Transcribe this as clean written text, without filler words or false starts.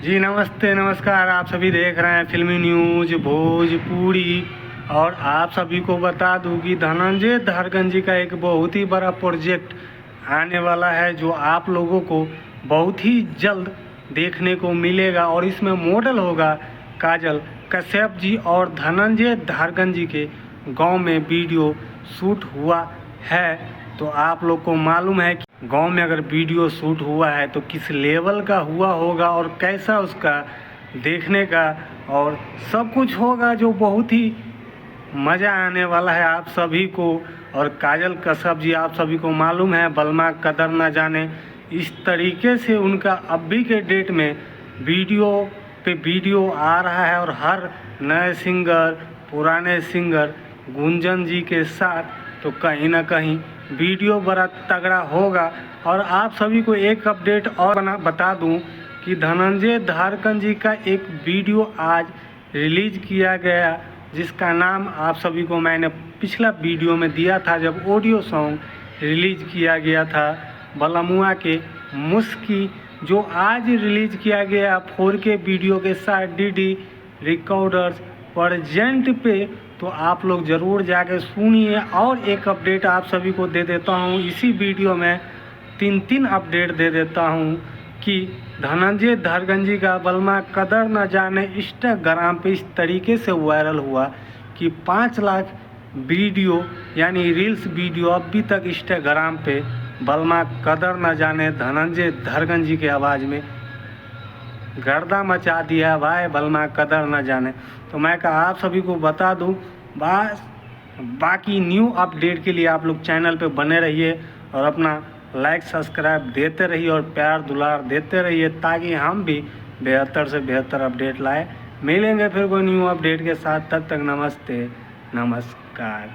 जी नमस्ते नमस्कार। आप सभी देख रहे हैं फिल्मी न्यूज भोजपुरी। और आप सभी को बता दूं कि धनंजय धारगन जी का एक बहुत ही बड़ा प्रोजेक्ट आने वाला है, जो आप लोगों को बहुत ही जल्द देखने को मिलेगा। और इसमें मॉडल होगा काजल कश्यप जी। और धनंजय धारगन जी के गांव में वीडियो शूट हुआ है, तो आप लोग को मालूम है कि गांव में अगर वीडियो शूट हुआ है तो किस लेवल का हुआ होगा और कैसा उसका देखने का और सब कुछ होगा, जो बहुत ही मज़ा आने वाला है आप सभी को। और काजल कश्यप जी आप सभी को मालूम है, बलमा कदर न जाने, इस तरीके से उनका अभी के डेट में वीडियो पे वीडियो आ रहा है। और हर नए सिंगर पुराने सिंगर गुंजन जी के साथ तो कहीं ना कहीं वीडियो बड़ा तगड़ा होगा। और आप सभी को एक अपडेट और बता दूं कि धनंजय धारगन जी का एक वीडियो आज रिलीज किया गया, जिसका नाम आप सभी को मैंने पिछला वीडियो में दिया था, जब ऑडियो सॉन्ग रिलीज किया गया था बलमुआ के मुस्की, जो आज रिलीज किया गया 4K वीडियो के साथ डीडी रिकॉर्डर्स प्रेजेंट पे। तो आप लोग ज़रूर जाके सुनिए। और एक अपडेट आप सभी को दे देता हूँ, इसी वीडियो में तीन अपडेट दे देता हूँ कि धनंजय धारगन जी का बलमा कदर न जाने इंस्टाग्राम पे इस तरीके से वायरल हुआ कि 5 लाख वीडियो यानी रील्स वीडियो अभी तक इंस्टाग्राम पे बलमा कदर न जाने धनंजय धारगन जी के आवाज़ में गर्दा मचा दिया भाई, बलमा कदर न जाने। तो मैं कहा आप सभी को बता दूं, बस बाकी न्यू अपडेट के लिए आप लोग चैनल पे बने रहिए और अपना लाइक सब्सक्राइब देते रहिए और प्यार दुलार देते रहिए, ताकि हम भी बेहतर से बेहतर अपडेट लाए। मिलेंगे फिर कोई न्यू अपडेट के साथ, तब तक नमस्ते नमस्कार।